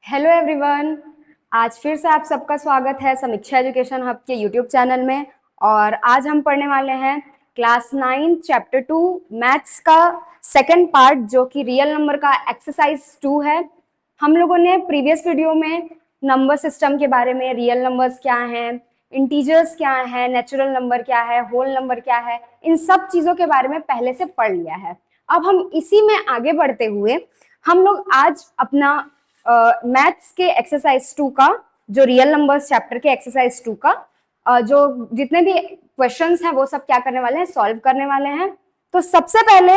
Hello everyone. आज फिर से आप सबका स्वागत है समीक्षा एजुकेशन हब के यूट्यूब चैनल में। और आज हम पढ़ने वाले हैं क्लास 9 चैप्टर 2 मैथ्स का सेकंड पार्ट, जो कि रियल नंबर का एक्सरसाइज 2 है। हम लोगों ने प्रीवियस वीडियो में नंबर सिस्टम के बारे में, रियल नंबर्स क्या हैं, इंटीजर्स क्या है, नेचुरल नंबर क्या है, होल नंबर क्या है, इन सब चीज़ों के बारे में पहले से पढ़ लिया है। अब हम इसी में आगे बढ़ते हुए हम लोग आज अपना मैथ्स के एक्सरसाइज 2 का, जो रियल नंबर्स चैप्टर के एक्सरसाइज 2 का जो जितने भी क्वेश्चंस हैं वो सब क्या करने वाले हैं, सॉल्व करने वाले हैं। तो सबसे पहले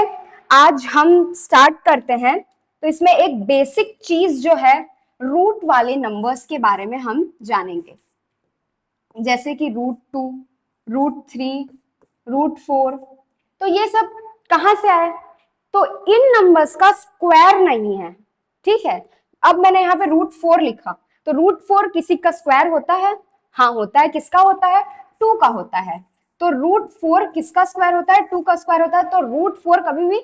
आज हम स्टार्ट करते हैं। तो इसमें एक बेसिक चीज जो है, रूट वाले नंबर्स के बारे में हम जानेंगे, जैसे कि √2, √3, √4। तो ये सब कहाँ से आए? तो इन नंबर्स का स्क्वायर नहीं है, ठीक है। अब मैंने यहाँ पे √4 लिखा, तो √4 किसी का स्क्वायर होता है? हाँ होता है। किसका होता है? 2 का होता है। तो √4 किसका स्क्वायर होता है? 2 का स्क्वायर होता है। तो √4 कभी भी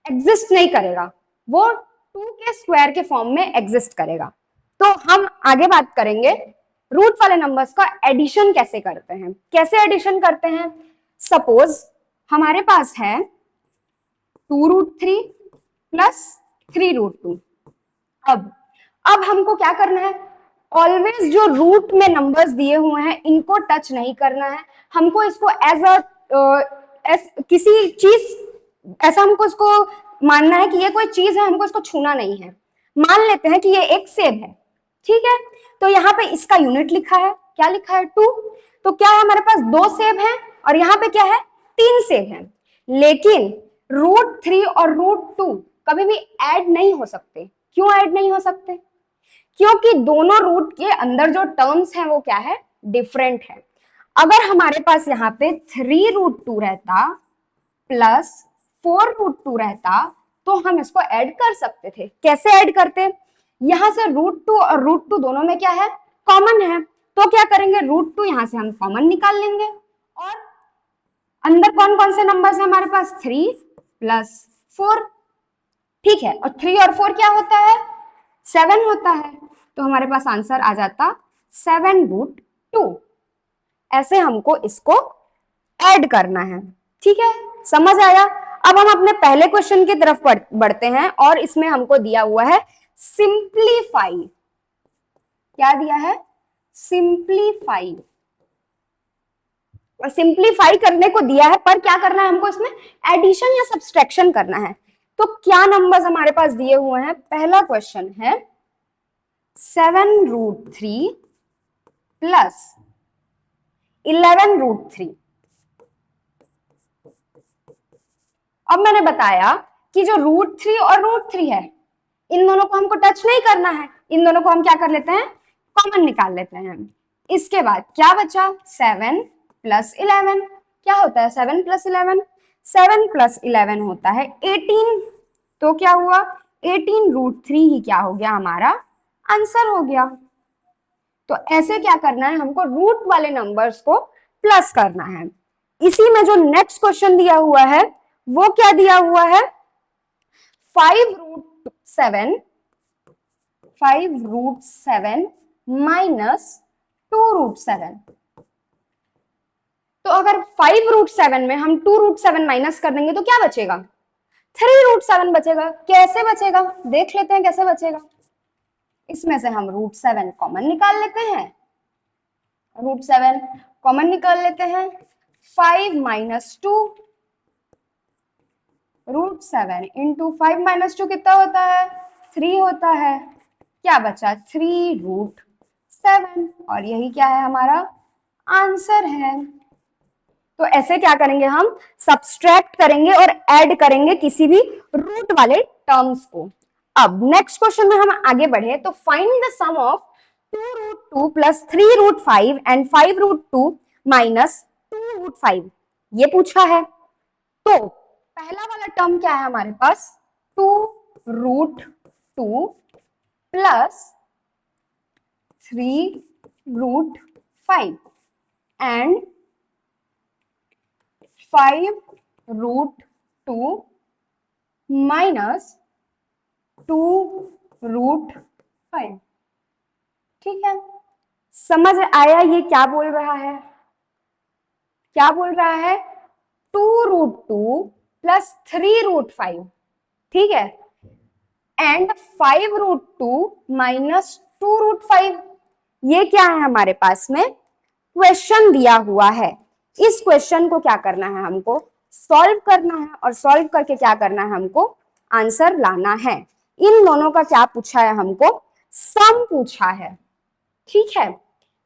एग्जिस्ट नहीं करेगा, वो 2 के स्क्वायर के फॉर्म में एग्जिस्ट करेगा। तो हम आगे बात करेंगे रूट वाले नंबर्स का एडिशन कैसे करते हैं। कैसे एडिशन करते हैं? सपोज हमारे पास है 2√3 प्लस 3√2। अब हमको क्या करना है? ऑलवेज जो रूट में नंबर्स दिए हुए हैं इनको टच नहीं करना है। हमको इसको एज किसी चीज, ऐसा हमको इसको मानना है कि ये कोई चीज है, हमको इसको छूना नहीं है। मान लेते हैं कि ये एक सेब है, ठीक है। तो यहाँ पे इसका यूनिट लिखा है, क्या लिखा है? 2। तो क्या है, हमारे पास 2 सेब हैं और यहाँ पे क्या है? 3 सेब हैं। लेकिन √3 और √2 कभी भी ऐड नहीं हो सकते। क्यों ऐड नहीं हो सकते? क्योंकि दोनों रूट के अंदर जो टर्म्स हैं वो क्या है? डिफरेंट है। अगर हमारे पास यहाँ पे 3√2 रहता प्लस 4√2 रहता तो हम इसको ऐड कर सकते थे। कैसे ऐड करते? यहां से √2 और √2 दोनों में क्या है? कॉमन है। तो क्या करेंगे? √2 यहां से हम कॉमन निकाल लेंगे और अंदर कौन कौन से नंबर्स है हमारे पास? 3 प्लस 4, ठीक है। और 3 और 4 क्या होता है? 7 होता है। तो हमारे पास आंसर आ जाता 7√2। ऐसे हमको इसको ऐड करना है, ठीक है। समझ आया? अब हम अपने पहले क्वेश्चन की तरफ बढ़ते हैं और इसमें हमको दिया हुआ है सिंप्लीफाई। क्या दिया है? सिंप्लीफाई। और सिंप्लीफाई करने को दिया है, पर क्या करना है हमको? इसमें एडिशन या सब्सट्रैक्शन करना है। तो क्या नंबर्स हमारे पास दिए हुए हैं? पहला क्वेश्चन है 7√3 प्लस 11√3। अब मैंने बताया कि जो √3 और √3 है, इन दोनों को हमको टच नहीं करना है। इन दोनों को हम क्या कर लेते हैं? कॉमन निकाल लेते हैं। इसके बाद क्या बचा? 7 प्लस 11। क्या होता है 7 प्लस 11? 7 प्लस 11 होता है 18। तो क्या हुआ? 18√3 ही क्या हो गया? हमारा आंसर हो गया। तो ऐसे क्या करना है हमको? रूट वाले नंबर्स को प्लस करना है। इसी में जो नेक्स्ट क्वेश्चन दिया हुआ है वो क्या दिया हुआ है? 5√7 माइनस 2√7। तो अगर 5√7 में हम 2√7 माइनस कर देंगे तो क्या बचेगा? 3√7 बचेगा। कैसे बचेगा? देख लेते हैं कैसे बचेगा। इसमें से हम √7 कॉमन निकाल लेते हैं। √7 कॉमन निकाल लेते हैं। 5 माइनस 2, √7 इंटू 5 माइनस 2 कितना होता है? 3 होता है। क्या बचा? 3√7। और यही क्या है? हमारा आंसर है। तो ऐसे क्या करेंगे? हम सब्सट्रैक्ट करेंगे और ऐड करेंगे किसी भी रूट वाले टर्म्स को। अब नेक्स्ट क्वेश्चन में हम आगे बढ़े तो find the sum of 2√2 plus 3√5 and 5√2 minus 2√5, ये पूछा है। तो पहला वाला टर्म क्या है हमारे पास? 2√2 प्लस 3√5 एंड 5√2 माइनस 2√5। 5। ठीक है, समझ आया ये क्या बोल रहा है? क्या बोल रहा है? 2√2 प्लस 3√5, ठीक है, एंड 5√2 माइनस 2√5। ये क्या है हमारे पास में? क्वेश्चन दिया हुआ है। इस क्वेश्चन को क्या करना है? हमको सॉल्व करना है, और सॉल्व करके क्या करना है? हमको आंसर लाना है। इन दोनों का क्या पूछा है? हमको सम पूछा है। ठीक है,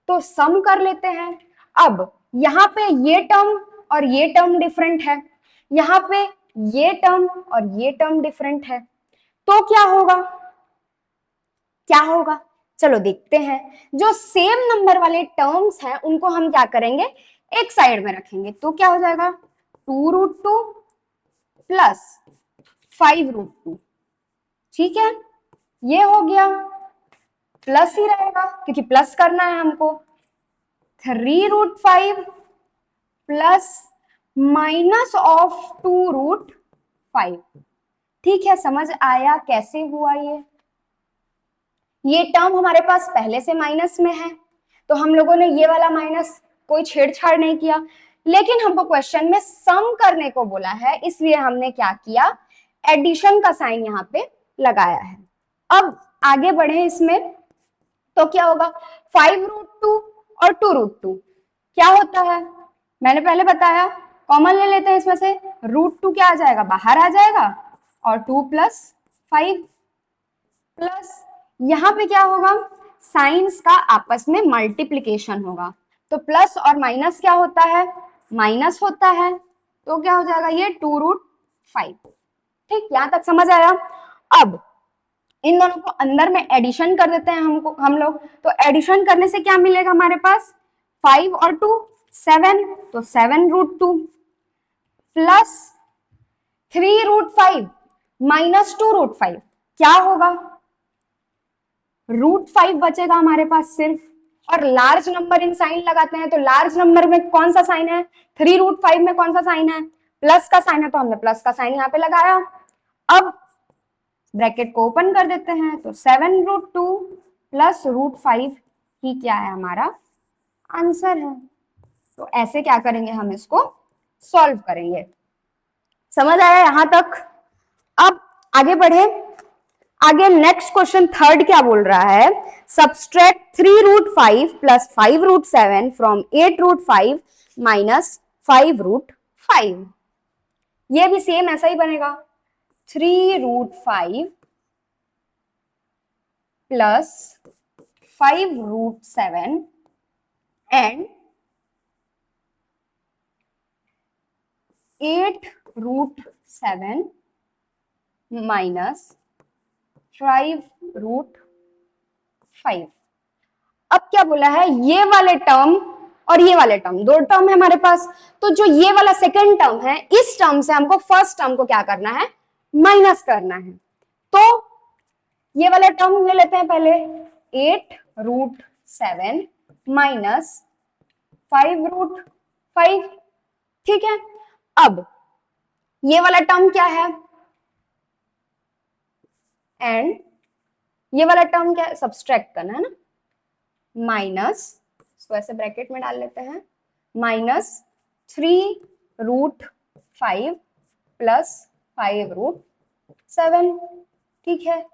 तो सम कर लेते हैं। अब यहाँ पे ये टर्म और ये टर्म डिफरेंट है, यहाँ पे ये टर्म और ये टर्म डिफरेंट है, तो क्या होगा? क्या होगा? चलो देखते हैं। जो सेम नंबर वाले टर्म्स हैं उनको हम क्या करेंगे? एक साइड में रखेंगे, तो क्या हो जाएगा? 2√2 प्लस 5√2। ठीक है, ये हो गया, प्लस ही रहेगा क्योंकि प्लस करना है हमको। 3√5 प्लस माइनस ऑफ 2√5। ठीक है, समझ आया कैसे हुआ ये टर्म हमारे पास पहले से माइनस में है, तो हम लोगों ने ये वाला माइनस कोई छेड़छाड़ नहीं किया, लेकिन हमको क्वेश्चन में सम करने को बोला है, इसलिए हमने क्या किया? एडिशन का साइन यहाँ पे लगाया है। अब आगे बढ़े इसमें, तो क्या होगा? 5√2 और 2√2 क्या होता है? मैंने पहले बताया, कॉमन ले लेते हैं इसमें से, √2 क्या आ जाएगा? बाहर आ जाएगा, और 2 प्लस 5 प्लस यहाँ पे क्या होगा? साइंस का आपस में मल्टीप्लीकेशन होगा, तो प्लस और माइनस क्या होता है? माइनस होता है, तो क्या हो जाएगा? ये 2√5। ठीक, यहां तक समझ आया? अब इन दोनों को अंदर में एडिशन कर देते हैं हम लोग, तो एडिशन करने से क्या मिलेगा हमारे पास? 5 और 2 7, तो 7√2 प्लस 3√5 माइनस 2√5 क्या होगा? √5 बचेगा हमारे पास सिर्फ, और लार्ज नंबर इन साइन लगाते हैं, तो लार्ज नंबर में कौन सा साइन है? 3√5 में कौन सा साइन है? प्लस का साइन है, तो हमने प्लस का साइन यहाँ पे लगाया। अब ब्रैकेट को ओपन कर देते हैं, तो 7√2 प्लस √5 ही क्या है? हमारा आंसर है। तो ऐसे क्या करेंगे? हम इसको सॉल्व करेंगे। समझ आया यहां तक? अब आगे बढ़े। आगे नेक्स्ट क्वेश्चन थर्ड क्या बोल रहा है? Subtract 3√5 plus 5√7 from 8√5 minus 5√5। ये भी सेम ऐसा ही बनेगा, 3√5 प्लस 5√7 एंड 8√7 माइनस 5√5। अब क्या बोला है? ये वाले टर्म और ये वाले टर्म, दो टर्म है हमारे पास, तो जो ये वाला सेकेंड टर्म है, इस टर्म से हमको फर्स्ट टर्म को क्या करना है? माइनस करना है। तो ये वाला टर्म ले लेते हैं पहले, 8√7 माइनस 5√5। ठीक है, अब ये वाला टर्म क्या है? एंड ये वाला टर्म क्या है? सब्सट्रैक्ट करना है ना, माइनस, इसको ऐसे ब्रैकेट में डाल लेते हैं, माइनस 3√5 प्लस 5√7। ठीक है,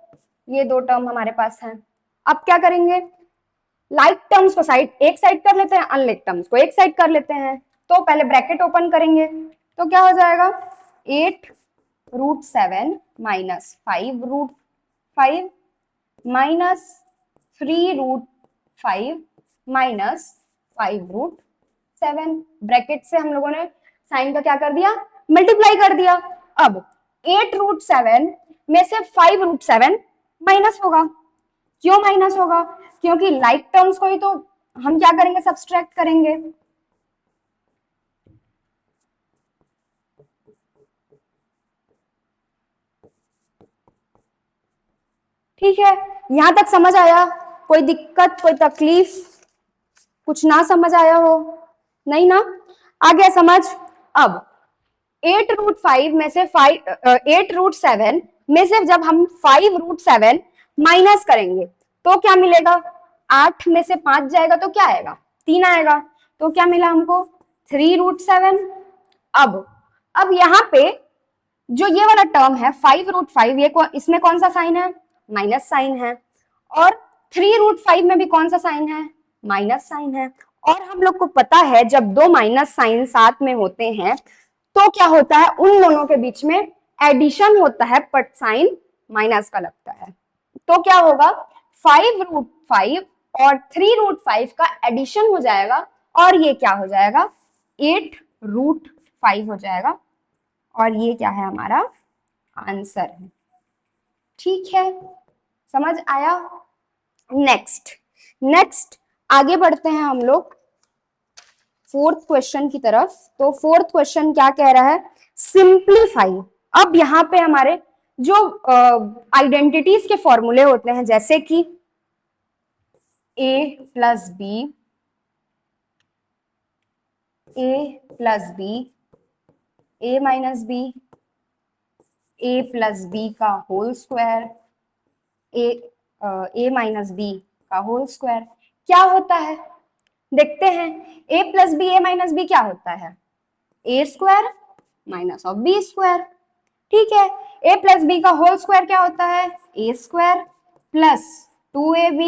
ये दो टर्म हमारे पास हैं। अब क्या करेंगे? लाइक टर्म्स को एक साइड कर लेते हैं, अनलाइक टर्म्स को एक साइड कर लेते हैं। तो पहले ब्रैकेट ओपन करेंगे, तो क्या हो जाएगा? 8√7 माइनस 5√5 माइनस 3√5 माइनस 5√7। ब्रैकेट से हम लोगों ने साइन का क्या कर दिया? मल्टीप्लाई कर दिया। अब 8√7 में से 5√7 माइनस होगा। क्यों माइनस होगा? क्योंकि लाइक टर्म्स को ही तो हम क्या करेंगे? सब्सट्रैक्ट करेंगे। ठीक है, यहां तक समझ आया? कोई दिक्कत, कोई तकलीफ, कुछ ना समझ आया हो? नहीं ना? आ गया समझ? अब 8√5 में से 8√7 में से जब हम 5√7 माइनस करेंगे, तो क्या मिलेगा, 8 में से 5 जाएगा तो क्या आएगा, 3 आएगा। तो क्या मिला हमको, 3√7। अब यहाँ पे जो ये वाला टर्म है 5√5, ये इसमें कौन सा साइन है, माइनस साइन है, और 3√5 में भी कौन सा साइन है, माइनस साइन है। और हम लोग को पता है जब दो माइनस साइन साथ में होते हैं तो क्या होता है, उन दोनों के बीच में एडिशन होता है, बट साइन माइनस का लगता है। तो क्या होगा, 5√5 और 3√5 का एडिशन हो जाएगा और ये क्या हो जाएगा, 8√5 हो जाएगा। और ये क्या है, हमारा आंसर है। ठीक है, समझ आया। नेक्स्ट आगे बढ़ते हैं हम लोग फोर्थ क्वेश्चन की तरफ। तो फोर्थ क्वेश्चन क्या कह रहा है, सिंप्लीफाई। अब यहाँ पे हमारे जो आइडेंटिटीज के फॉर्मूले होते हैं, जैसे कि a plus B, a minus B, a plus B का whole square, a minus B का होल स्क्वायर क्या होता है, देखते हैं। a plus B, a minus B क्या होता है, a square minus of B square. ठीक है, a प्लस बी का होल स्क्वायर क्या होता है, a square plus 2ab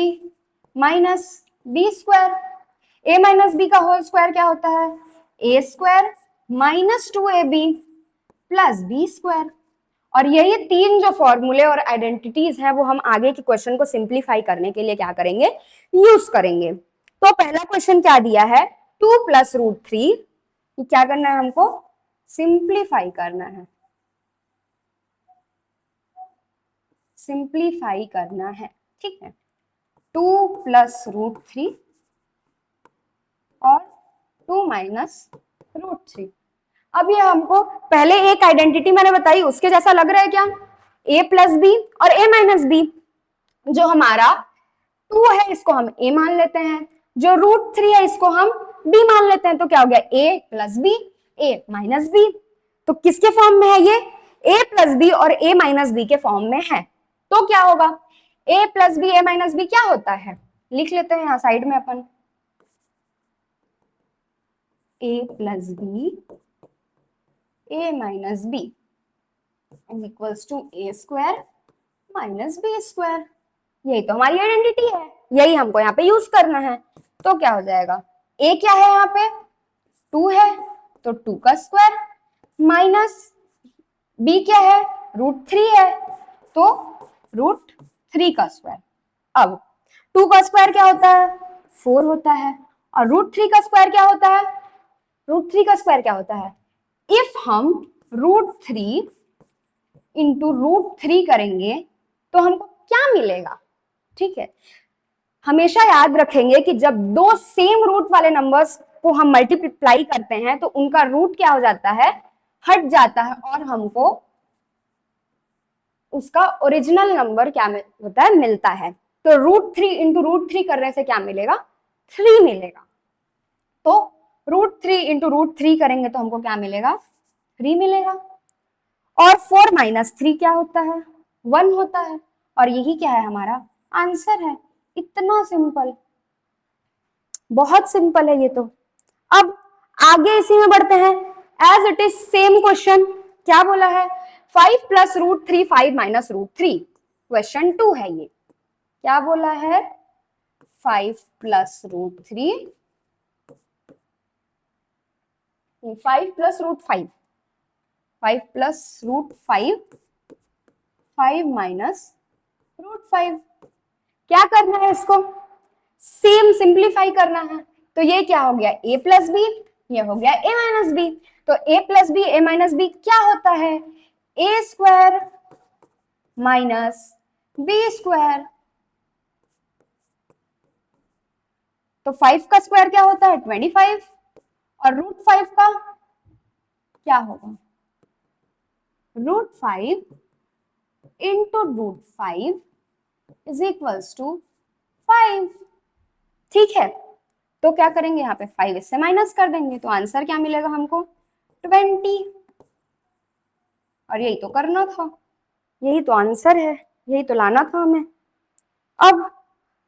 minus B square. a minus B का होल स्क्वायर क्या होता है, a square minus 2ab plus B square. और यही तीन जो फॉर्मूले और आइडेंटिटीज हैं वो हम आगे के क्वेश्चन को सिंप्लीफाई करने के लिए क्या करेंगे, यूज करेंगे। तो पहला क्वेश्चन क्या दिया है, 2 प्लस √3, क्या करना है हमको, सिंप्लीफाई करना है, सिंप्लीफाई करना है। ठीक है, 2 प्लस √3 और 2 माइनस √3। अब ये हमको पहले एक आइडेंटिटी मैंने बताई उसके जैसा लग रहा है क्या, a प्लस बी और a माइनस बी। जो हमारा 2 है इसको हम a मान लेते हैं, जो √3 है इसको हम b मान लेते हैं। तो क्या हो गया, a plus B, a minus B. तो किसके फॉर्म में है ये, a प्लस बी और a माइनस बी के फॉर्म में है। तो क्या होगा, a plus B, a minus B क्या होता है, लिख लेते हैं यहाँ साइड में अपन, a plus B, a minus b equals to a square minus B square. यही तो हमारी आइडेंटिटी है, यही हमको यहाँ पे यूज करना है। तो क्या हो जाएगा, a क्या है यहाँ पे, 2 है तो 2 का स्क्वायर, माइनस b क्या है, √3 है तो √3 का स्क्वायर। अब 2 का स्क्वायर क्या होता है, 4 होता है, और √3 का स्क्वायर क्या होता है, √3 का स्क्वायर क्या होता है, इफ हम √3 इंटू √3 करेंगे तो हमको क्या मिलेगा। ठीक है, हमेशा याद रखेंगे कि जब दो सेम रूट वाले नंबर्स को हम मल्टीप्लाई करते हैं तो उनका रूट क्या हो जाता है, हट जाता है, और हमको उसका ओरिजिनल नंबर क्या होता है, मिलता है। तो √3 इंटू √3 करने से क्या मिलेगा, 3 मिलेगा। तो √3 इंटू √3 करेंगे तो हमको क्या मिलेगा, 3 मिलेगा। और 4 माइनस 3 क्या होता है, 1 होता है, और यही क्या है, हमारा आंसर है। इतना सिंपल, बहुत सिंपल है ये तो। अब आगे इसी में बढ़ते हैं, as it is same question. क्या बोला है, 5 प्लस √3 5 माइनस √3, क्वेश्चन 2 है ये। क्या बोला है, 5 प्लस √3, 5 प्लस √5, 5 प्लस √5, 5 माइनस √5। क्या करना है, इसको सेम सिंप्लीफाई करना है। तो ये क्या हो गया, a प्लस बी, ये हो गया a माइनस बी। तो a plus B, a minus B क्या होता है, a square minus B square. तो 5 का स्क्वायर क्या होता है, 25, और √5 का क्या होगा, √5 इंटू √5 इज इक्वल्स टू 5। ठीक है, तो क्या करेंगे, यहाँ पे 5 इससे माइनस कर देंगे तो आंसर क्या मिलेगा हमको, 20। और यही तो करना था, यही तो आंसर है, यही तो लाना था हमें। अब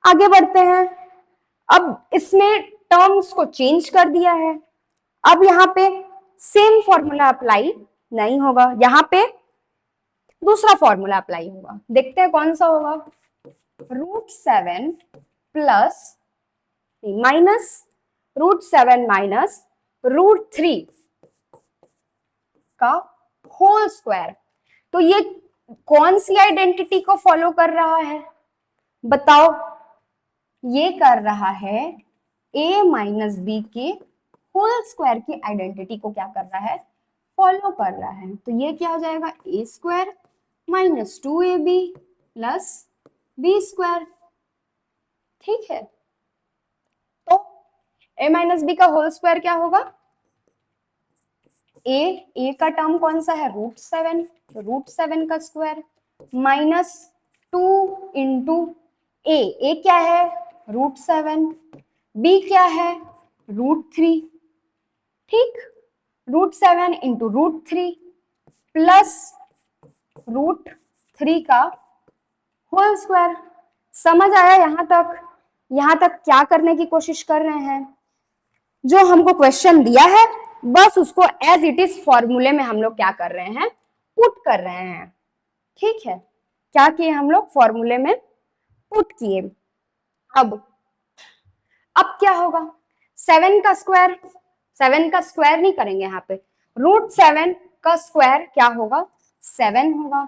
आगे बढ़ते हैं। अब इसमें टर्म्स को चेंज कर दिया है। अब यहाँ पे सेम फॉर्मूला अप्लाई नहीं होगा, यहाँ पे दूसरा फॉर्मूला अप्लाई होगा। देखते हैं कौन सा होगा। √7 प्लस माइनस √7 माइनस √3 का होल स्क्वायर। तो ये कौन सी आइडेंटिटी को फॉलो कर रहा है बताओ। ये कर रहा है a माइनस बी के होल स्क्वायर की आइडेंटिटी को क्या कर रहा है, फॉलो कर रहा है। तो ये क्या हो जाएगा, a square minus 2ab plus b square. ठीक है, तो a माइनस बी का होल स्क्वायर क्या होगा, a का टर्म कौन सा है, √7, √7 का स्क्वायर माइनस 2 इंटू a क्या है √7, b क्या है √3। ठीक, √7 इंटू √3 प्लस √3 का होल स्क्वायर। समझ आया यहां तक। यहां तक क्या करने की कोशिश कर रहे हैं, जो हमको क्वेश्चन दिया है बस उसको एज इट इज फॉर्मूले में हम लोग क्या कर रहे हैं, पुट कर रहे हैं। ठीक है, क्या किए हम लोग, फॉर्मूले में पुट किए। अब क्या होगा, 7 का स्क्वायर, 7 का स्क्वायर नहीं करेंगे यहाँ पे, √7 का स्क्वायर क्या होगा, 7 होगा।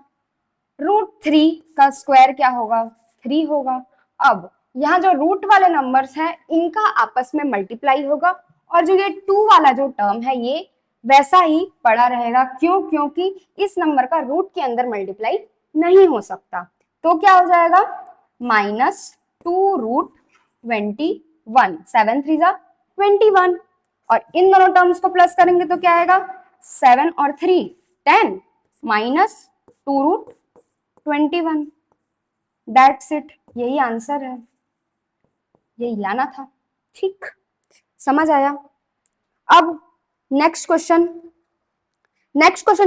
√3 का स्क्वायर क्या होगा, 3 होगा। अब यहाँ जो रूट वाले नंबर्स हैं इनका आपस में मल्टीप्लाई होगा, और जो ये 2 वाला जो टर्म है ये वैसा ही पड़ा रहेगा। क्यों, क्योंकि इस नंबर का रूट के अंदर मल्टीप्लाई नहीं हो सकता। तो क्या हो जाएगा, -2√21, 7 3 जा 21, और इन दोनों टर्म्स को प्लस करेंगे तो क्या आएगा, 7 और 3 10 -2√21। दैट्स इट, यही आंसर है, यही लाना था। ठीक, समझ आया। अब नेक्स्ट क्वेश्चन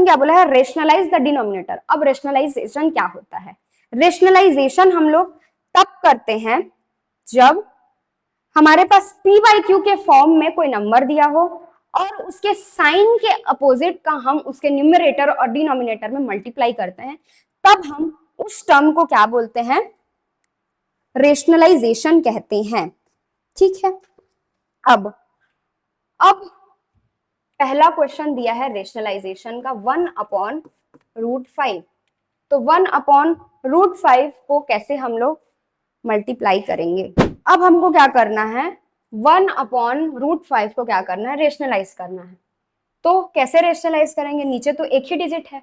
क्या बोला है, रेशनलाइज द डिनोमिनेटर। अब रेशनलाइजेशन क्या होता है, रेशनलाइजेशन हम लोग तब करते हैं जब हमारे पास p/q के फॉर्म में कोई नंबर दिया हो और उसके साइन के अपोजिट का हम उसके न्यूमरेटर और डिनोमिनेटर में मल्टीप्लाई करते हैं, तब हम उस टर्म को क्या बोलते हैं, रेशनलाइजेशन कहते हैं। ठीक है, अब पहला क्वेश्चन दिया है रेशनलाइजेशन का 1/√5। तो 1/√5 को कैसे हम लोग मल्टीप्लाई करेंगे। अब हमको क्या करना है, 1/√5 को क्या करना है, रेशनलाइज करना है। तो कैसे रेशनलाइज करेंगे, नीचे तो एक ही डिजिट है,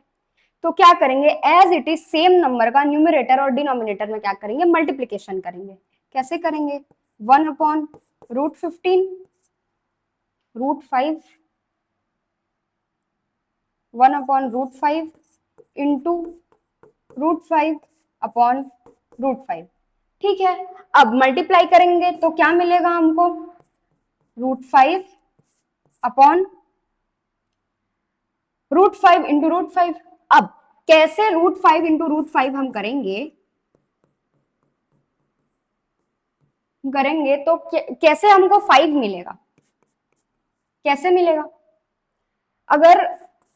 तो क्या करेंगे, as it is same number का न्यूमरेटर और डिनोमिनेटर में क्या करेंगे, मल्टीप्लीकेशन करेंगे। कैसे करेंगे, 1/√15 √5, 1/√5 इंटू √5/√5। ठीक है, अब मल्टीप्लाई करेंगे तो क्या मिलेगा हमको, √5 इंटू √5। अब कैसे √5 इंटू √5 हम करेंगे तो कैसे हमको 5 मिलेगा, कैसे मिलेगा, अगर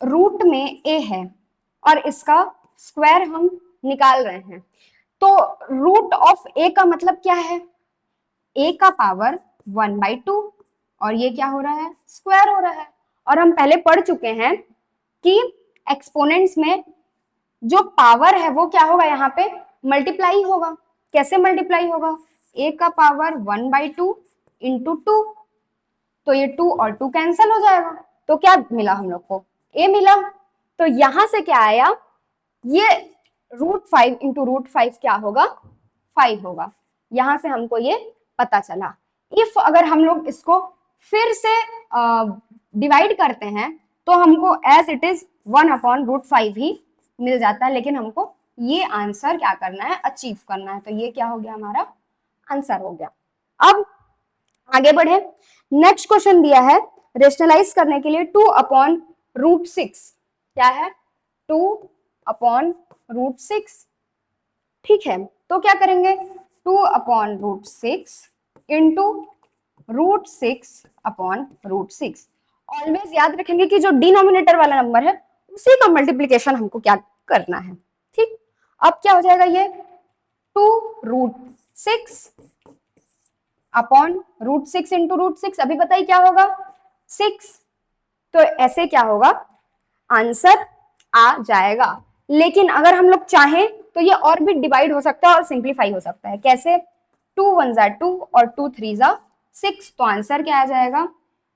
रूट में a है और इसका स्क्वायर हम निकाल रहे हैं, तो रूट ऑफ a का मतलब क्या है, a का पावर 1/2, और ये क्या हो रहा है, स्क्वायर हो रहा है। और हम पहले पढ़ चुके हैं कि एक्सपोनेंट्स में जो पावर है वो क्या होगा, यहाँ पे मल्टीप्लाई होगा। कैसे मल्टीप्लाई होगा, a का पावर 1/2 इंटू 2, तो ये 2 और 2 कैंसिल हो जाएगा, तो क्या मिला हम लोग को, a मिला। तो यहां से क्या आया, ये √5 इंटू √5 क्या होगा, 5 होगा। यहां से हमको ये पता चला। इफ अगर हम लोग इसको फिर से डिवाइड करते हैं तो हमको एज इट इज 1/√5 ही मिल जाता है, लेकिन हमको ये आंसर क्या करना है, अचीव करना है। तो ये क्या हो गया, हमारा आंसर हो गया। अब आगे बढ़े, नेक्स्ट क्वेश्चन दिया है रेशनलाइज करने के लिए 2/√6। क्या है, 2/√6। ठीक है, तो क्या करेंगे, 2/√6 इंटू √6/√6। ऑलवेज याद रखेंगे कि जो डिनोमिनेटर वाला नंबर है उसी का मल्टीप्लीकेशन हमको क्या करना है। ठीक, अब क्या हो जाएगा ये 2√6/√6 इंटू √6। अभी बताइए क्या होगा 6। तो ऐसे क्या होगा आंसर आ जाएगा। लेकिन अगर हम लोग चाहें तो ये और भी डिवाइड हो सकता है और सिंप्लीफाई हो सकता है। कैसे 2 1 जा 2 और 2 3 जा 6। तो आंसर क्या आ जाएगा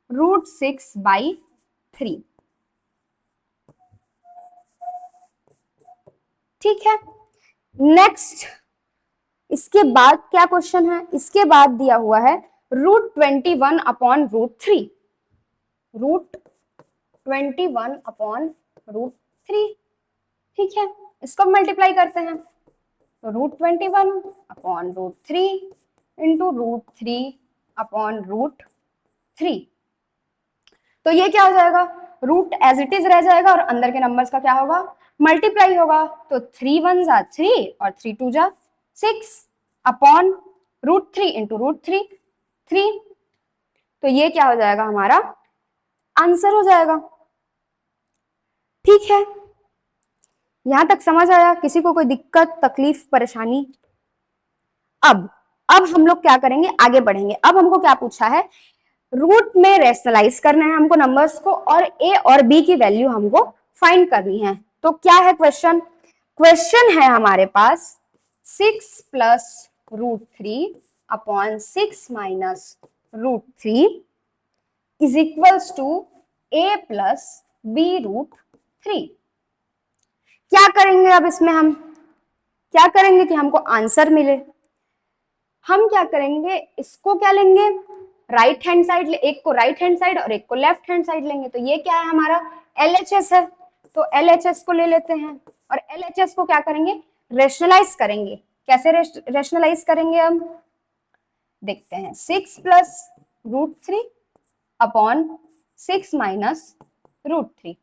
√6/3। ठीक है, नेक्स्ट इसके बाद क्या क्वेश्चन है, इसके बाद दिया हुआ है √21/√3। √21/√3। ठीक है, इसको मल्टीप्लाई करते हैं तो √21/√3 इंटू √3/√3। तो ये क्या हो जाएगा रूट एज इट इज रह जाएगा और अंदर के नंबर्स का क्या होगा मल्टीप्लाई होगा। तो 3 1 जा 3 और 3 2 जा 6/√3 इंटू √3। तो ये क्या हो जाएगा हमारा आंसर हो जाएगा। ठीक है, यहां तक समझ आया? किसी को कोई दिक्कत तकलीफ परेशानी? अब हम लोग क्या करेंगे आगे बढ़ेंगे। अब हमको क्या पूछा है रूट में रेशनलाइज करना है हमको नंबर्स को और ए और बी की वैल्यू हमको फाइंड करनी है। तो क्या है क्वेश्चन, क्वेश्चन है हमारे पास 6 + √3/6 - √3 is equals to a + b√3। क्या करेंगे अब इसमें हम क्या करेंगे कि हमको आंसर मिले। हम क्या करेंगे इसको क्या लेंगे राइट हैंड साइड, एक को राइट हैंड साइड और एक को लेफ्ट हैंड साइड लेंगे। तो ये क्या है हमारा LHS है, तो LHS को ले लेते हैं और LHS को क्या करेंगे रेशनलाइज करेंगे। कैसे रेशनलाइज करेंगे हम देखते हैं 6 + √3/6 - √3।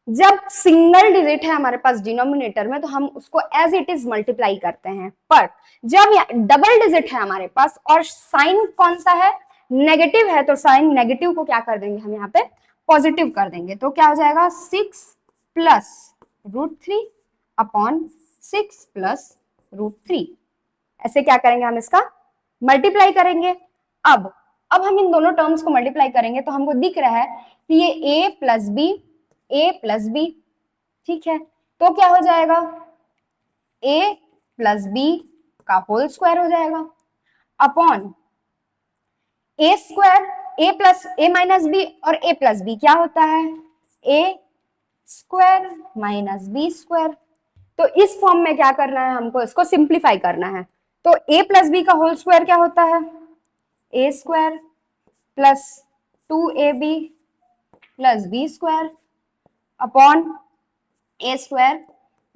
जब सिंगल डिजिट है हमारे पास डिनोमिनेटर में तो हम उसको एज इट इज मल्टीप्लाई करते हैं, पर जब डबल डिजिट है हमारे पास और साइन कौन सा है नेगेटिव है तो साइन नेगेटिव को क्या कर देंगे हम यहाँ पे पॉजिटिव कर देंगे। तो क्या हो जाएगा 6 + √3/6 + √3। ऐसे क्या करेंगे हम इसका मल्टीप्लाई करेंगे। अब हम इन दोनों टर्म्स को मल्टीप्लाई करेंगे तो हमको दिख रहा है कि ये a + b। ठीक है, तो क्या हो जाएगा a + b का होल स्क्वायर हो जाएगा upon a square a - b और a + b क्या होता है a स्क्वायर - b स्क्वायर। तो इस फॉर्म में क्या करना है हमको इसको सिंप्लीफाई करना है। तो a + b का होल स्क्वायर क्या होता है a square + 2ab + b square upon a square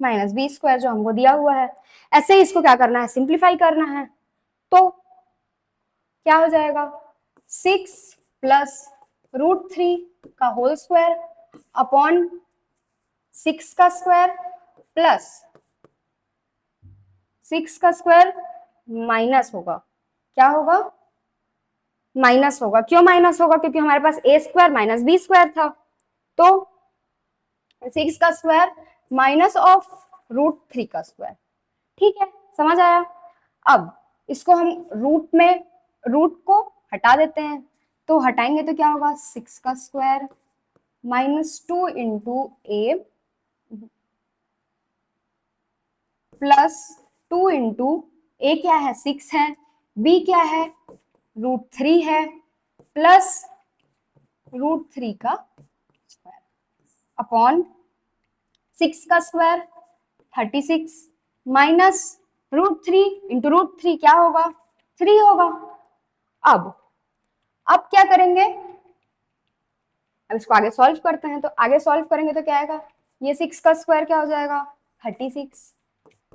- b square जो हमको दिया हुआ है। ऐसे ही इसको क्या करना है सिंप्लीफाई करना है। तो क्या हो जाएगा 6 + √3 का होल स्क्वायर अपॉन 6 का स्क्वायर प्लस 6 का स्क्वायर माइनस होगा। क्या होगा माइनस होगा। क्यों माइनस होगा क्योंकि हमारे पास a स्क्वायर - b स्क्वायर था। तो 6 का स्क्वायर माइनस ऑफ √3 का स्क्वायर। ठीक है, समझ आया? अब इसको हम रूट को हटा देते हैं। तो हटाएंगे तो क्या होगा 6 का square -2 into a plus 2 into a क्या है 6 है, b क्या है √3 है प्लस √3 का स्क्वायर अपॉन 6 का स्क्वायर 36 माइनस √3 इंटू √3 क्या होगा 3 होगा। अब क्या करेंगे अब इसको आगे सॉल्व करते हैं। तो आगे सॉल्व करेंगे तो क्या आएगा ये 6 का स्क्वायर क्या हो जाएगा 36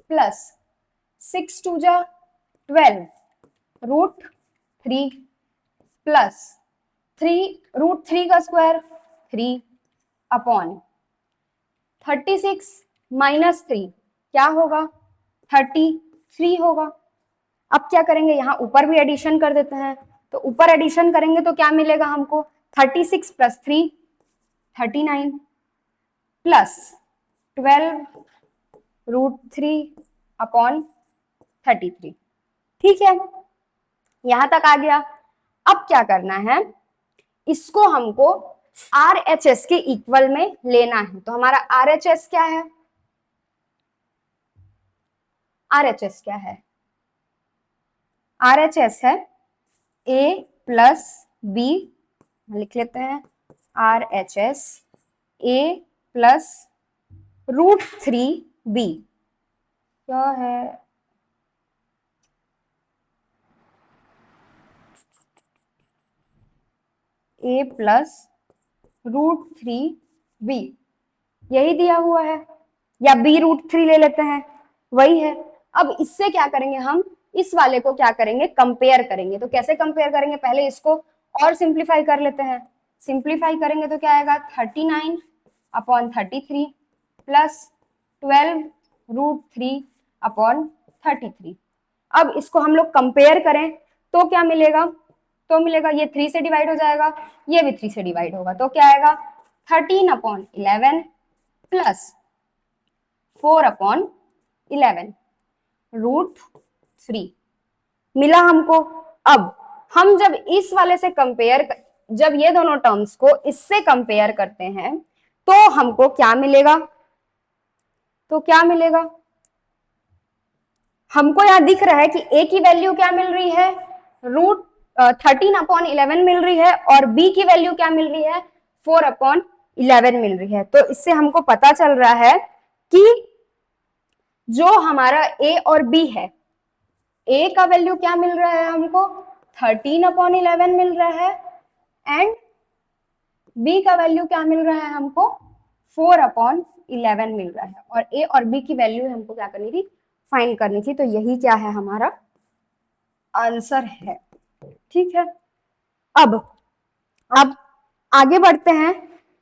प्लस 6 2 जा 12 √3 प्लस 3 √3 का स्क्वायर 3 अपॉन 36 - 3 क्या होगा 33 होगा। अब क्या करेंगे, यहाँ ऊपर भी एडिशन कर देते हैं। तो ऊपर एडिशन करेंगे तो क्या मिलेगा हमको, 36 प्लस 3 39 प्लस 12√3 अपॉन 33। ठीक है, यहां तक आ गया। अब क्या करना है, इसको हमको RHS के इक्वल में लेना है। तो हमारा RHS क्या है, RHS क्या है, RHS है A प्लस B, लिख लेते हैं RHS A प्लस √3B। क्या है, A प्लस √3B, यही दिया हुआ है, या B√3 ले लेते हैं, वही है। अब इससे क्या करेंगे हम, इस वाले को क्या करेंगे, कंपेयर करेंगे। तो कैसे कंपेयर करेंगे, पहले इसको और सिंप्लीफाई कर लेते हैं। सिंप्लीफाई करेंगे तो क्या आएगा, 39 अपॉन 33 प्लस 12√3 अपॉन 33। अब इसको हम लोग कंपेयर करें तो क्या मिलेगा, तो मिलेगा ये 3 से डिवाइड हो जाएगा, ये भी 3 से डिवाइड होगा, तो क्या आएगा 13 अपॉन 11 प्लस 4 अपॉन 11√3 मिला हमको। अब हम जब इस वाले से कंपेयर, जब ये दोनों टर्म्स को इससे कंपेयर करते हैं तो हमको क्या मिलेगा, तो क्या मिलेगा, हमको यहां दिख रहा है कि a की वैल्यू क्या मिल रही है, √13 अपॉन 11 मिल रही है, और b की वैल्यू क्या मिल रही है, 4 अपॉन 11 मिल रही है। तो इससे हमको पता चल रहा है कि जो हमारा a और b है, a का वैल्यू क्या मिल रहा है हमको, 13 अपॉन 11 मिल रहा है, एंड b का वैल्यू क्या मिल रहा है हमको, 4 अपॉन 11 मिल रहा है। और a और b की वैल्यू हमको क्या करनी थी, फाइंड करनी थी। तो यही क्या है, हमारा आंसर है। ठीक है, अब आगे बढ़ते हैं।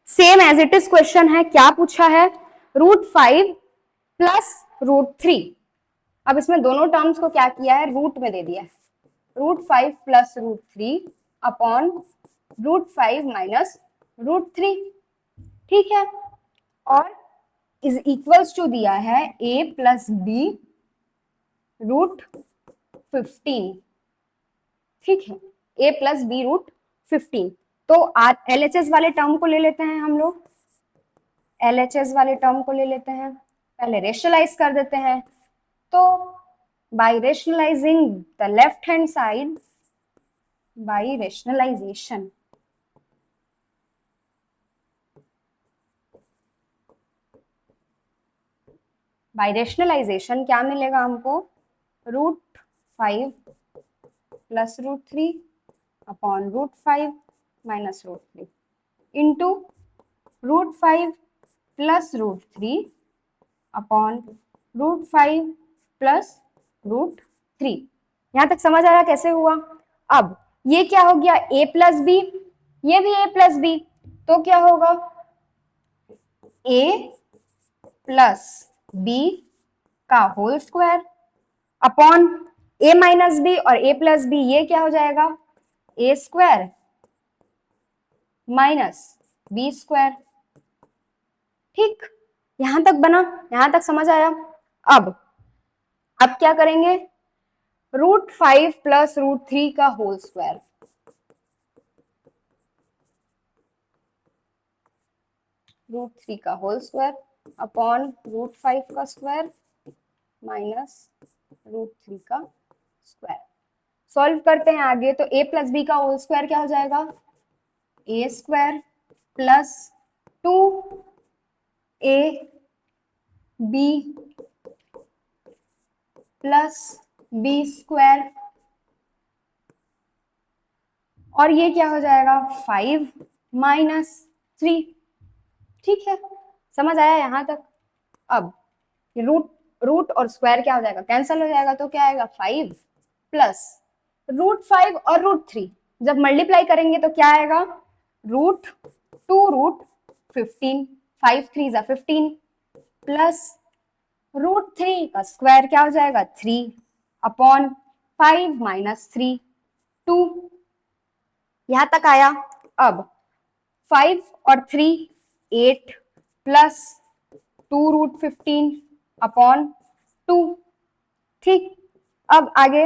Same as it is question है, क्या पूछा है, √5 प्लस √3। अब इसमें दोनों टर्म्स को क्या किया है, रूट में दे दिया है, √5 प्लस √3 अपॉन √5 माइनस √3। ठीक है, और इज इक्वल्स टू दिया है a प्लस b √15। ठीक है, a प्लस b √15। तो LHS वाले टर्म को ले लेते हैं हम लोग, LHS वाले टर्म को ले लेते हैं, पहले रेशनलाइज कर देते हैं। तो by rationalising the left hand side, by rationalisation, by rationalisation क्या मिलेगा हमको, √5 plus √3 upon √5 minus √3 into √5 plus √3 upon √5 plus √3। यहां तक समझ आया कैसे हुआ। अब ये क्या हो गया, a प्लस बी, ये भी a प्लस बी, तो क्या होगा, a प्लस बी का whole square upon a minus b, और a प्लस बी ये क्या हो जाएगा, a square minus B square. ठीक, यहां तक बना, यहां तक समझ आया। अब क्या करेंगे, √5 प्लस √3 का होल स्क्वायर, √3 का होल स्क्वायर अपॉन √5 का स्क्वायर माइनस √3 का स्क्वायर। सॉल्व करते हैं आगे, तो a प्लस बी का होल स्क्वायर क्या हो जाएगा, a square plus 2a b plus b square, और ये क्या हो जाएगा, 5 माइनस 3। ठीक है, समझ आया यहां तक। अब रूट और स्क्वायर क्या हो जाएगा, कैंसल हो जाएगा, तो क्या आएगा 5 प्लस √5 और √3 जब मल्टीप्लाई करेंगे तो क्या आएगा, √2 √15, 5 3 जा 15 प्लस √3 का स्क्वायर क्या हो जाएगा 3 अपॉन 5 माइनस 3 2, यहां तक आया। अब 5 और 3 8 प्लस 2√15 अपॉन 2, ठीक। अब आगे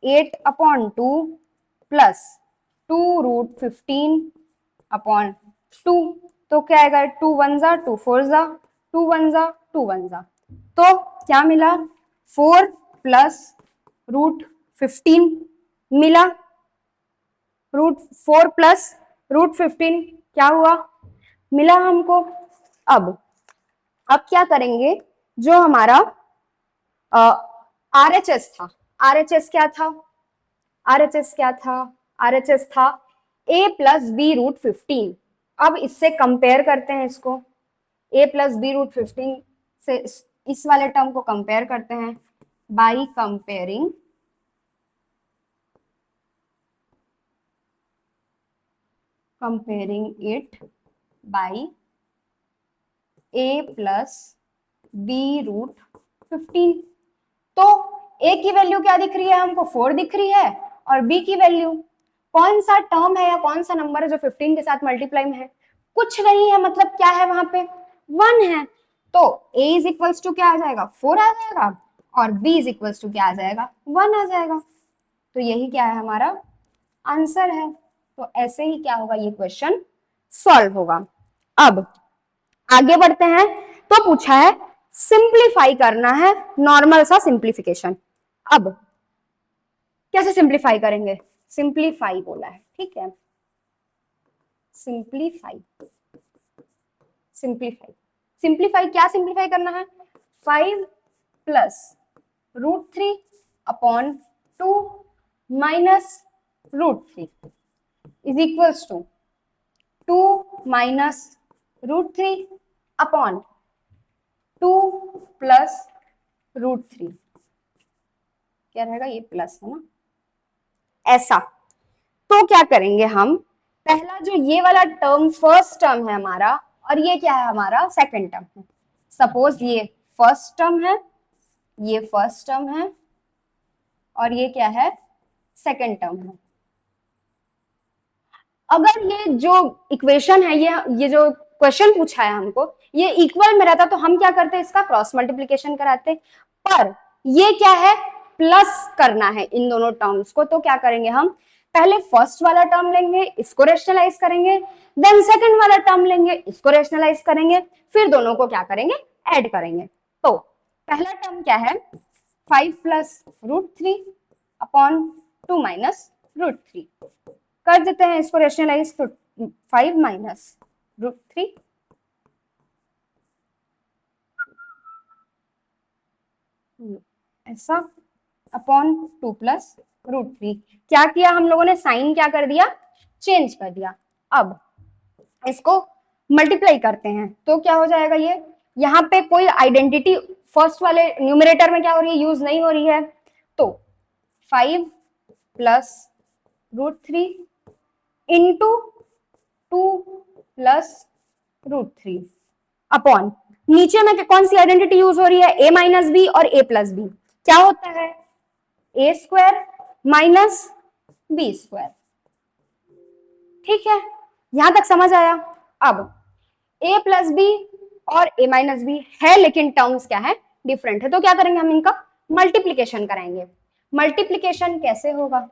8/2 प्लस 2√15 अपॉन 2, तो क्या आएगा, 2 1 जा 2 4 जा 2 1 जा 2 1 जा, तो क्या मिला 4 प्लस √15 मिला। √4 प्लस √15 क्या हुआ, मिला हमको। अब क्या करेंगे, जो हमारा RHS था, RHS क्या था, RHS क्या था, RHS था a प्लस बी √15। अब इससे कंपेयर करते हैं इसको, a प्लस बी √15 से इस वाले टर्म को कंपेयर करते हैं by comparing it by a plus b √15। तो a की वैल्यू क्या दिख रही है हमको, 4 दिख रही है, और b की वैल्यू, कौन सा टर्म है या कौन सा नंबर है जो 15 के साथ मल्टीप्लाई में है, कुछ नहीं है, मतलब क्या है वहां पे 1 है। तो a इज इक्वल्स टू क्या आ जाएगा, 4 आ जाएगा, और b इज इक्वल्स टू क्या आ जाएगा, 1 आ जाएगा। तो यही क्या है, हमारा आंसर है। तो ऐसे ही क्या होगा, ये क्वेश्चन सॉल्व होगा। अब आगे बढ़ते हैं, तो पूछा है सिंप्लीफाई करना है, नॉर्मल सा सिंप्लीफिकेशन। अब कैसे सिंप्लीफाई करेंगे, सिंप्लीफाई बोला है, ठीक है, सिंप्लीफाई सिंप्लीफाई सिंप्लीफाई क्या सिंप्लीफाई करना है, 5 plus √3 upon 2 minus √3 is equals to 2 minus √3 upon 2 plus √3, क्या रहेगा, ये प्लस है ना, ऐसा। तो क्या करेंगे हम, पहला जो ये वाला टर्म फर्स्ट टर्म है हमारा, और ये क्या है हमारा सेकंड टर्म है। सपोज ये फर्स्ट टर्म है, ये फर्स्ट टर्म है, और ये क्या है, सेकंड टर्म है। अगर ये जो इक्वेशन है, ये जो क्वेश्चन पूछा है हमको, ये इक्वल में रहता तो हम क्या करते, इसका क्रॉस मल्टीप्लीकेशन कराते, पर ये क्या है, प्लस करना है इन दोनों टर्म्स को। तो क्या करेंगे हम, पहले फर्स्ट वाला टर्म लेंगे, इसको रेशनलाइज करेंगे, देन सेकंड वाला टर्म लेंगे, इसको रेशनलाइज करेंगे, फिर दोनों को क्या करेंगे, ऐड करेंगे। तो पहला टर्म क्या है, 5 प्लस √3 अपॉन 2 माइनस √3, कर देते हैं इसको रेशनलाइज, तो 5 माइनस √3 ऐसा अपॉन 2 प्लस √3। क्या किया हम लोगों ने, साइन क्या कर दिया, चेंज कर दिया। अब इसको मल्टीप्लाई करते हैं, तो क्या हो जाएगा, ये यहाँ पे कोई आइडेंटिटी फर्स्ट वाले न्यूमरेटर में क्या हो रही है, यूज नहीं हो रही है। तो 5 प्लस √3 इंटू 2 प्लस √3 अपॉन, नीचे में कौन सी आइडेंटिटी यूज हो रही है, a माइनस बी और a प्लस बी, क्या होता है, a square minus B square, ठीक है, यहां तक समझ आया। अब a प्लस बी और a माइनस बी है, लेकिन टर्म्स क्या है, डिफरेंट है, तो क्या करेंगे हम, इनका मल्टीप्लीकेशन कराएंगे। मल्टीप्लीकेशन कैसे होगा,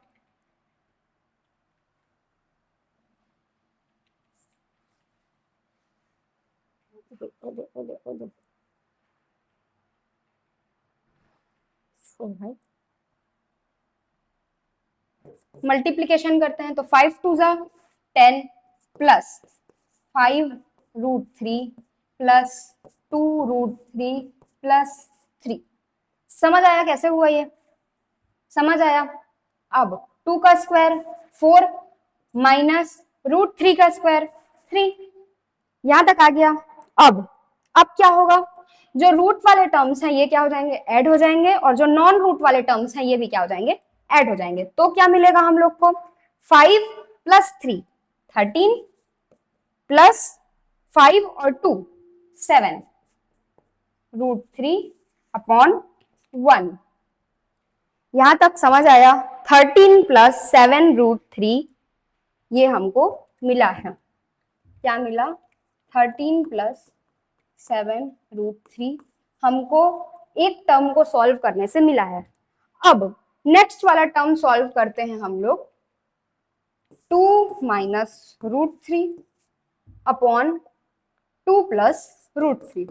मल्टीप्लीकेशन करते हैं, तो 5 2 जा 10 प्लस 5√3 प्लस 2√3 प्लस 3। समझ आया कैसे हुआ, ये समझ आया। अब 2 का स्क्वायर 4 माइनस √3 का स्क्वायर 3, यहां तक आ गया। अब क्या होगा, जो रूट वाले टर्म्स हैं ये क्या हो जाएंगे, ऐड हो जाएंगे, और जो नॉन रूट वाले टर्म्स हैं ये भी क्या हो जाएंगे, ऐड हो जाएंगे। तो क्या मिलेगा हम लोग को, 5 प्लस 3 13 प्लस 5 और 2 7 √3 अपॉन 1। यहां तक समझ आया? 13 प्लस 7√3 ये हमको मिला है। क्या मिला? 13 प्लस 7√3 हमको एक टर्म को सॉल्व करने से मिला है। अब नेक्स्ट वाला टर्म सॉल्व करते हैं हम लोग। 2 माइनस √3 अपॉन 2 प्लस √3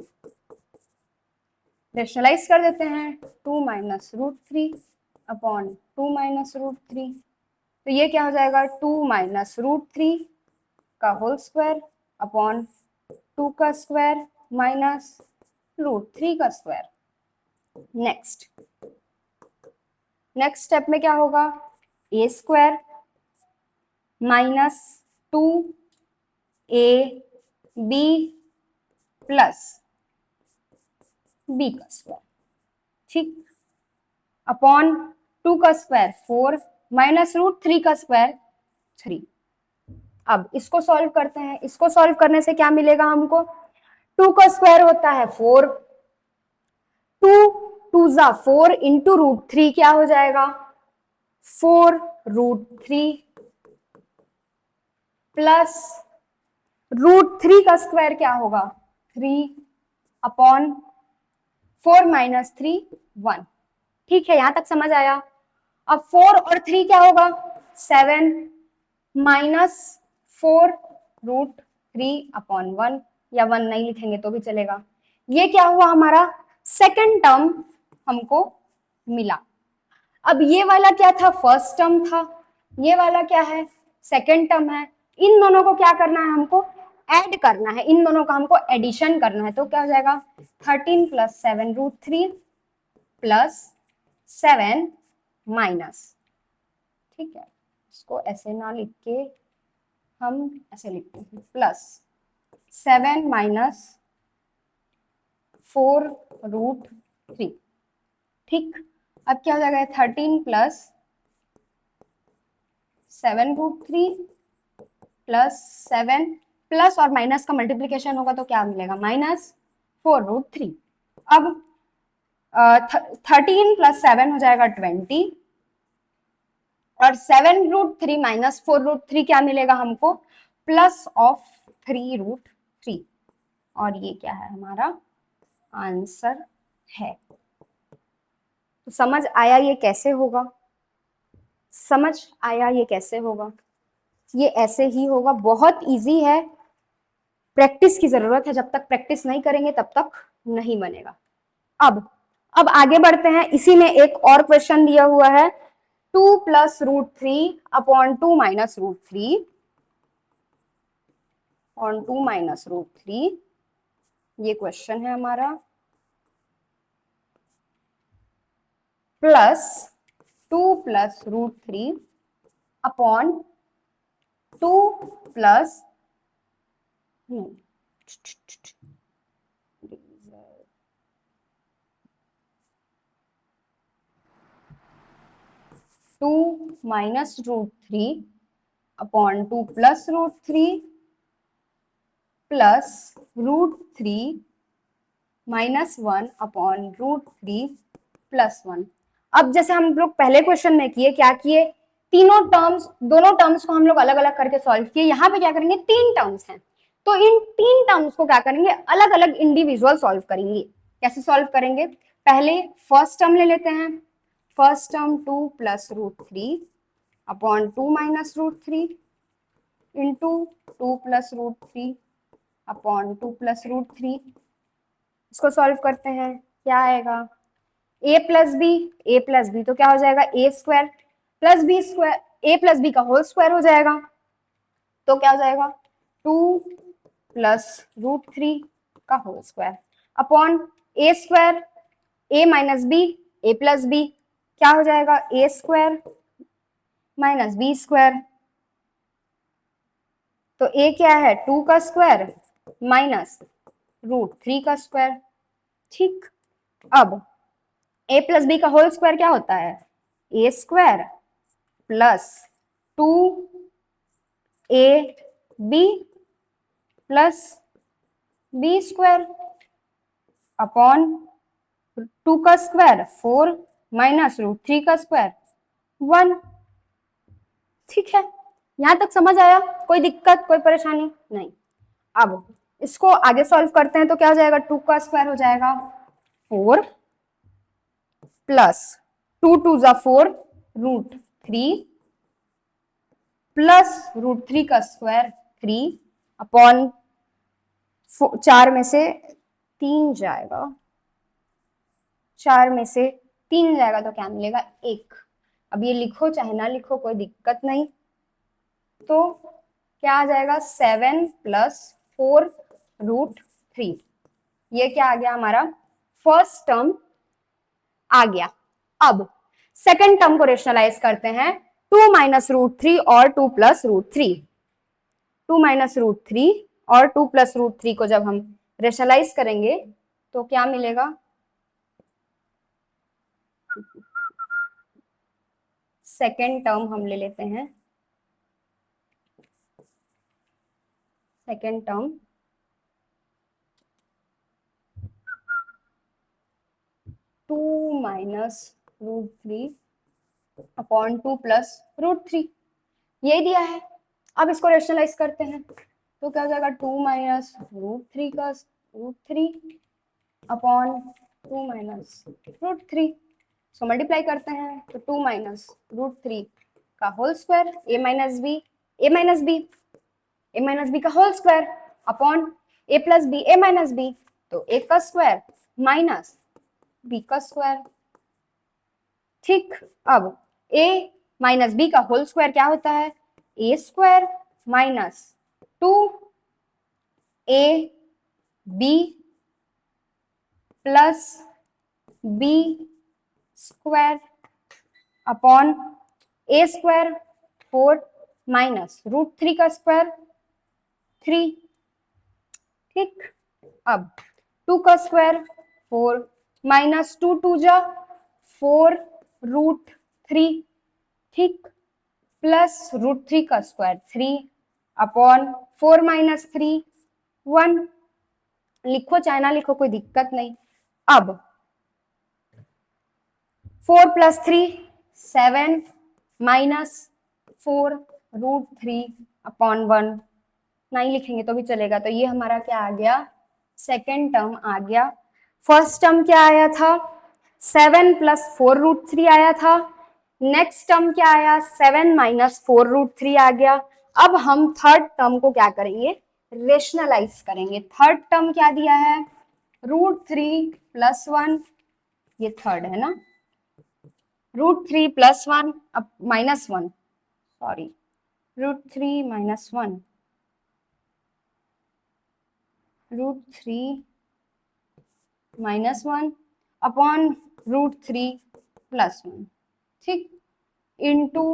रेशनलाइज कर देते हैं। 2 माइनस √3 अपॉन 2 माइनस √3, तो ये क्या हो जाएगा? 2 माइनस √3 का होल स्क्वायर अपॉन 2 का स्क्वायर माइनस √3 का स्क्वायर। नेक्स्ट स्टेप में क्या होगा? A square minus 2ab plus B का स्क्वायर, ठीक, अपॉन 2 का स्क्वायर 4 माइनस √3 का स्क्वायर 3। अब इसको सॉल्व करते हैं। इसको सॉल्व करने से क्या मिलेगा हमको? 2 का स्क्वायर होता है 4, 2 2 जा 4 इंटू √3 क्या हो जाएगा? 4√3 प्लस √3 का स्क्वायर क्या होगा? 3 अपॉन 4 माइनस 3 1। ठीक है, यहां तक समझ आया? अब 4 और 3 क्या होगा? 7 माइनस 4√3 अपॉन 1, या 1 नहीं लिखेंगे तो भी चलेगा। ये क्या हुआ? हमारा सेकंड टर्म हमको मिला। अब ये वाला क्या था? फर्स्ट टर्म था। ये वाला क्या है? सेकंड टर्म है। इन दोनों को क्या करना है? हमको ऐड करना है। इन दोनों का हमको एडिशन करना है। तो क्या हो जाएगा? 13 प्लस 7√3 प्लस 7 माइनस, ठीक है, इसको ऐसे ना लिख के हम ऐसे लिखते हैं, प्लस 7 माइनस 4√3, ठीक। अब क्या हो जाएगा? 13 प्लस 7√3 प्लस 7 प्लस और माइनस का मल्टीप्लीकेशन होगा तो क्या मिलेगा? माइनस 4√3। अब 13 प्लस 7 हो जाएगा 20 और 7√3 माइनस 4√3 क्या मिलेगा हमको? Plus of 3√3। और ये क्या है? हमारा आंसर है। तो समझ आया ये कैसे होगा? समझ आया ये कैसे होगा? ये ऐसे ही होगा, बहुत इजी है। प्रैक्टिस की जरूरत है, जब तक प्रैक्टिस नहीं करेंगे तब तक नहीं बनेगा। अब आगे बढ़ते हैं। इसी में एक और क्वेश्चन दिया हुआ है, 2 plus √3 upon 2 minus √3 on 2 minus √3, ये क्वेश्चन है हमारा। Plus 2 plus √3 upon 2 plus 2 minus √3 upon 2 plus √3 plus √3 minus 1 upon √3 plus 1। अब जैसे हम लोग पहले क्वेश्चन में किए, क्या किए? दोनों टर्म्स को हम लोग अलग अलग करके सॉल्व किए। यहाँ पे क्या करेंगे? 3 टर्म्स हैं, तो इन 3 टर्म्स को क्या करेंगे? अलग अलग इंडिविजुअल सॉल्व करेंगे। कैसे सॉल्व करेंगे? पहले फर्स्ट टर्म ले लेते हैं। First term 2 plus √3 upon 2 minus √3 into 2 plus √3 upon 2 plus √3। इसको सॉल्व करते हैं, क्या आएगा? a प्लस बी, तो क्या हो जाएगा? ए स्क्वायर प्लस बी स्क्वायर, ए प्लस बी का होल स्क्वायर हो जाएगा, तो क्या हो जाएगा? 2 प्लस √3 का whole square upon A square, A minus B, A plus b, क्या हो जाएगा? ए स्क्वायर माइनस बी स्क्वायर। तो ए क्या है? 2 का स्क्वायर माइनस √3 का स्क्वायर, ठीक। अब a प्लस बी का होल स्क्वायर क्या होता है? A square plus 2ab plus b square upon 2 का स्क्वायर 4 माइनस रूट थ्री का स्क्वायर 1। ठीक है, यहां तक समझ आया? कोई दिक्कत, कोई परेशानी नहीं। अब इसको आगे सॉल्व करते हैं तो क्या हो जाएगा, 2 का स्क्वायर हो जाएगा 4 प्लस 2 टू जा 4 रूट 3 प्लस रूट 3 का स्क्वायर 3 अपॉन 4 में से 3 जाएगा, 4 में से 3 जाएगा तो क्या मिलेगा 1। अब ये लिखो चाहे ना लिखो कोई दिक्कत नहीं। तो क्या आ जाएगा 7 प्लस 4 रूट 3। ये क्या आ गया हमारा फर्स्ट टर्म आ गया। अब सेकंड टर्म को रेशनलाइज करते हैं, 2 माइनस रूट 3 और 2 प्लस रूट 3। 2 माइनस रूट 3 और 2 प्लस रूट 3 को जब हम रेशनलाइज करेंगे तो क्या मिलेगा, सेकेंड टर्म हम ले लेते हैं। Second term 2 minus root 3 upon 2 plus root 3, ये दिया है। अब इसको रेशनलाइज करते हैं तो क्या हो जाएगा 2 माइनस रूट 3 का root 3 upon 2 minus root 3। So multiply करते हैं तो 2 माइनस रूट 3 का whole square A minus B, A minus B, A minus B का whole square upon A plus B, A minus B, तो ए का square minus B का square. ठीक, अब a माइनस बी का होल स्क्वायर क्या होता है, A square minus 2 A B plus B square upon A square 4 minus root 3 का स्क्वायर 3। ठीक, अब 2 का स्क्वायर 4 माइनस 2 टू जा 4 रूट 3, ठीक, प्लस रूट 3 का स्क्वायर 3 अपॉन 4 माइनस 3 1। लिखो चाहे ना लिखो कोई दिक्कत नहीं। अब 4 प्लस 3 7 माइनस 4 रूट 3 अपॉन 1, नहीं लिखेंगे तो भी चलेगा। तो ये हमारा क्या आ गया, सेकेंड टर्म आ गया। फर्स्ट टर्म क्या आया था, 7 प्लस 4 रूट 3 आया था। नेक्स्ट टर्म क्या आया, 7 माइनस 4 रूट 3 आ गया। अब हम थर्ड टर्म को क्या करेंगे, रेशनलाइज करेंगे। थर्ड टर्म क्या दिया है, रूट 3 प्लस 1, ये थर्ड है ना, रूट 3 प्लस 1 अब minus 1, sorry root 3 minus 1, root 3 minus 1 upon root 3 plus 1, ठीक, into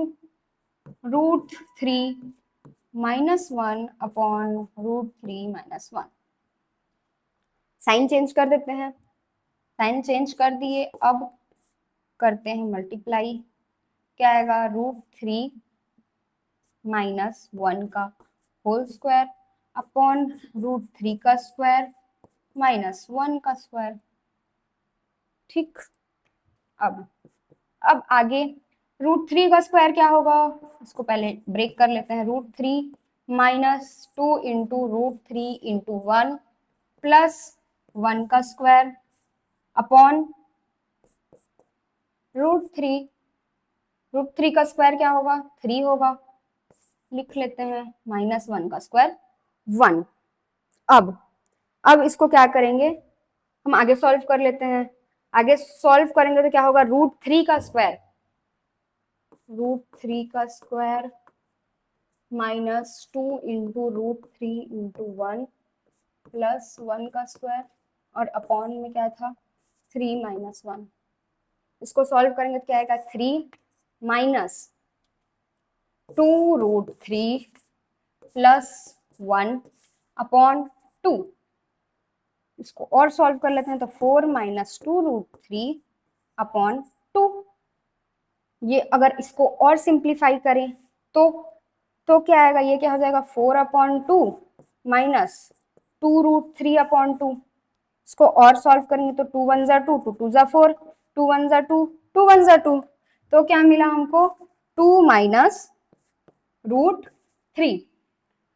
root 3 minus 1 upon root 3 minus 1। Sign change कर देते हैं, साइन चेंज कर दिए। अब करते हैं मल्टीप्लाई, क्या आएगा रूट 3 माइनस 1 का होल स्क्वायर अपॉन रूट 3 का स्क्वायर माइनस 1 का स्क्वायर। ठीक, अब आगे रूट 3 का स्क्वायर क्या होगा, इसको पहले ब्रेक कर लेते हैं। Root 3 minus 2 into root 3 into 1 plus 1 का स्क्वायर अपॉन रूट 3, रूट 3 का स्क्वायर क्या होगा 3 होगा, लिख लेते हैं माइनस 1 का स्क्वायर 1। अब इसको क्या करेंगे, हम आगे सॉल्व कर लेते हैं। आगे सॉल्व करेंगे तो क्या होगा, रूट 3 का स्क्वायर, रूट 3 का square minus 2 into root 3 into 1 plus 1 का स्क्वायर और अपॉन में क्या था 3 माइनस 1। इसको सॉल्व करेंगे तो क्या आएगा 3 माइनस 2 रूट 3 प्लस 1 अपॉन 2। इसको और सॉल्व कर लेते हैं तो 4 माइनस 2 रूट 3 अपॉन 2। ये अगर इसको और सिंप्लीफाई करें तो क्या आएगा, ये क्या हो जाएगा 4 अपॉन 2 माइनस 2 रूट 3 अपॉन 2। इसको और सॉल्व करेंगे तो 2 1 जा 2, 2 2 जा 4, 2 1 जा 2, 2 1 जा 2, तो क्या मिला हमको 2 माइनस रूट 3।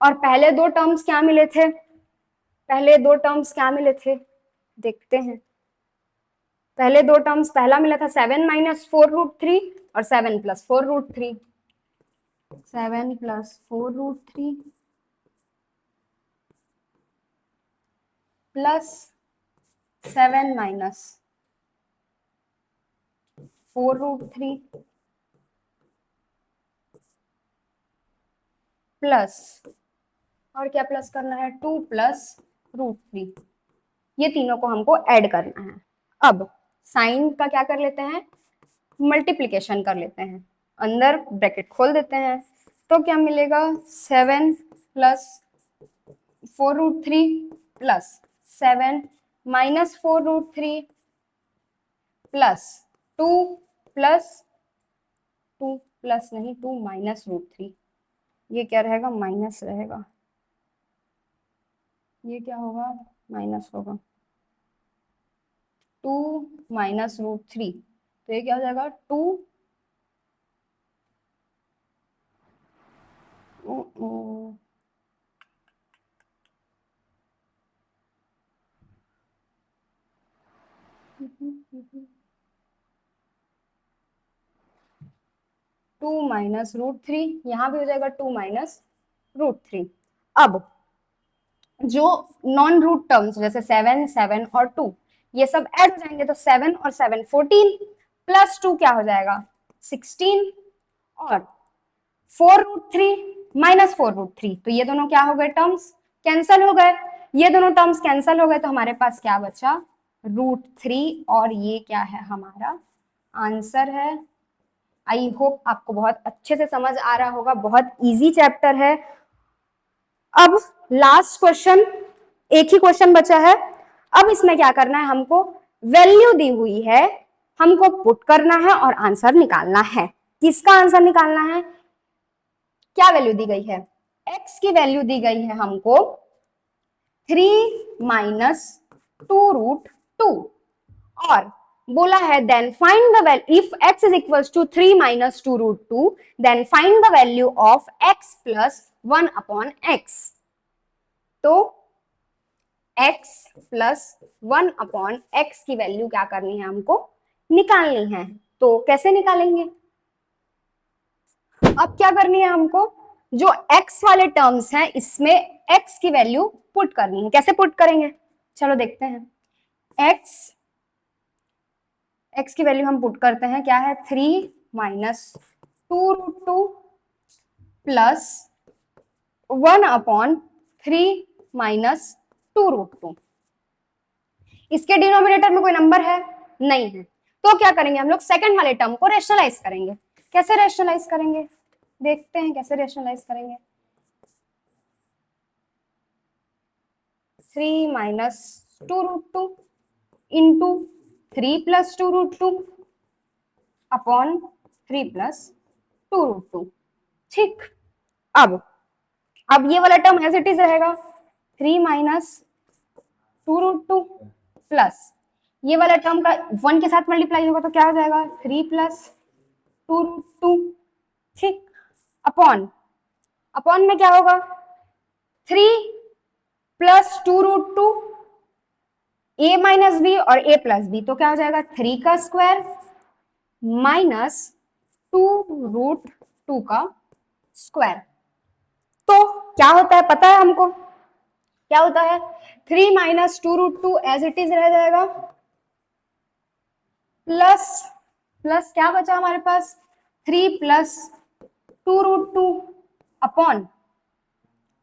और पहले दो टर्म्स क्या मिले थे, पहले दो टर्म्स क्या मिले थे देखते हैं। पहले दो टर्म्स, पहला मिला था 7 माइनस 4 रूट 3 और 7 plus 4 root 3, 7 plus 4 root 3 plus 7 minus 4 root 3 plus, और क्या प्लस करना है, 2 प्लस रूट 3। ये तीनों को हमको ऐड करना है। अब साइन का क्या कर लेते हैं, मल्टीप्लिकेशन कर लेते हैं, अंदर ब्रैकेट खोल देते हैं, तो क्या मिलेगा 7 plus 4 root 3 plus 7 minus 4 root 3 plus 2 plus 2 plus नहीं 2 माइनस रूट 3, ये क्या रहेगा, माइनस रहेगा, ये क्या होगा, माइनस होगा, 2 माइनस रूट 3, तो ये क्या हो जाएगा 2 2 माइनस रूट 3, यहां भी हो जाएगा 2 माइनस रूट 3। अब जो नॉन रूट टर्म्स जैसे 7 7 और 2 ये सब ऐड हो जाएंगे, तो 7 और 7 14 प्लस 2 क्या हो जाएगा 16 और 4 रूट 3 माइनस 4 रूट 3, तो ये दोनों क्या हो गए, टर्म्स कैंसल हो गए, ये दोनों टर्म्स कैंसल हो गए, तो हमारे पास क्या बचा रूट 3, और ये क्या है हमारा आंसर है। आई होप आपको बहुत अच्छे से समझ आ रहा होगा, बहुत इजी चैप्टर है। अब लास्ट क्वेश्चन, एक ही क्वेश्चन बचा है। अब इसमें क्या करना है, हमको वैल्यू दी हुई है, हमको पुट करना है और आंसर निकालना है। किसका आंसर निकालना है, क्या वैल्यू दी गई है, x की वैल्यू दी गई है हमको 3 माइनस 2 रूट 2, और बोला है then find the value if x is equals to 3 minus 2 root 2 then find the value of x plus 1 upon x। तो x प्लस 1 अपॉन x की वैल्यू क्या करनी है, हमको निकालनी है। तो कैसे निकालेंगे, अब क्या करनी है हमको, जो x वाले टर्म्स हैं इसमें x की वैल्यू पुट करनी है। कैसे पुट करेंगे, चलो देखते हैं। x की वैल्यू हम पुट करते हैं, क्या है 3 minus 2 root 2 plus 1 upon 3 minus 2 root 2। इसके डिनोमिनेटर में कोई नंबर है नहीं है, तो क्या करेंगे हम लोग, सेकंड वाले टर्म को रेशनलाइज करेंगे। कैसे रेशनलाइज करेंगे, देखते हैं कैसे रेशनलाइज करेंगे। 3 minus 2 root 2 into 3 plus 2 root 2 upon 3 plus 2 root 2। ठीक, अब ये वाला टर्म एज इट इज रहेगा, 3 माइनस 2 रूट 2 प्लस ये वाला टर्म का 1 के साथ मल्टीप्लाई होगा तो क्या हो जाएगा 3 प्लस 2 रूट 2। ठीक, अपॉन में क्या होगा 3 plus 2 root 2 a minus b और a प्लस बी, तो क्या हो जाएगा 3 का स्क्वायर माइनस 2 रूट 2 का स्क्वायर। तो क्या होता है पता है हमको, क्या होता है 3 minus 2 root 2 as it is रह जाएगा, प्लस क्या बचा हमारे पास 3 plus 2 root 2 upon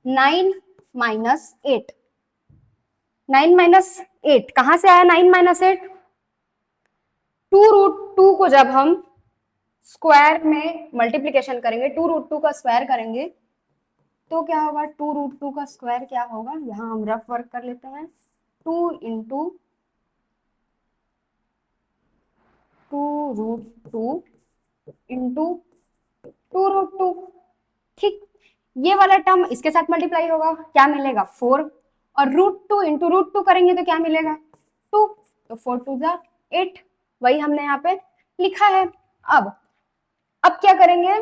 9 minus 8। 9 minus 8 कहां से आया, 9 माइनस 8, 2 रूट 2 को जब हम स्क्वायर में मल्टीप्लीकेशन करेंगे, 2 रूट 2 का स्क्वायर करेंगे तो क्या होगा, 2 रूट 2 का स्क्वायर क्या होगा, यहां हम रफ वर्क कर लेते हैं, 2 इंटू 2 रूट 2 इंटू 2 रूट 2। ठीक, ये वाला टर्म इसके साथ मल्टीप्लाई होगा, क्या मिलेगा 4, और रूट 2 इंटू रूट 2 करेंगे तो क्या मिलेगा 2, तो 4 2 जा 8, वही हमने यहाँ पे लिखा है। अब क्या करेंगे,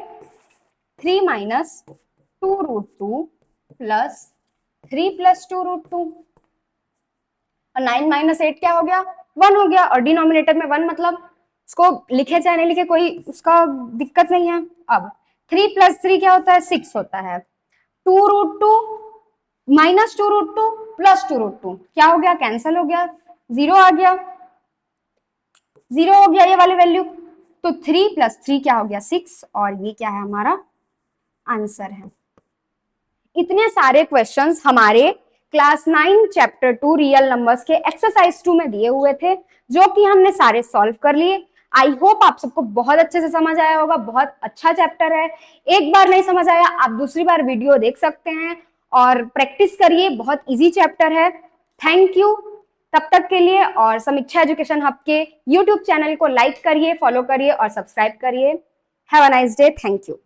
3 माइनस 2√2 प्लस 3 प्लस 2√2, और 9 माइनस 8 क्या हो गया, 1 हो गया, और डिनोमिनेटर में 1, मतलब इसको लिखे चाहे नहीं लिखे कोई उसका दिक्कत नहीं है। अब 3 प्लस 3 क्या होता है, 6 होता है। 2√2 माइनस 2√2 प्लस 2√2 क्या हो गया, कैंसिल हो गया, 0 आ गया, 0 हो गया ये वाली वैल्यू। तो 3 प्लस 3 क्या हो गया, 6, और ये क्या है, हमारा आंसर है। इतने सारे क्वेश्चंस हमारे क्लास 9 चैप्टर 2 रियल नंबर्स के एक्सरसाइज 2 में दिए हुए थे, जो कि हमने सारे सॉल्व कर लिए। आई होप आप सबको बहुत अच्छे से समझ आया होगा, बहुत अच्छा चैप्टर है। एक बार नहीं समझ आया, आप दूसरी बार वीडियो देख सकते हैं और प्रैक्टिस करिए, बहुत इजी चैप्टर है। थैंक यू तब तक के लिए, और समीक्षा एजुकेशन हब के यूट्यूब चैनल को लाइक करिए, फॉलो करिए और सब्सक्राइब करिए। Have a nice day, thank you.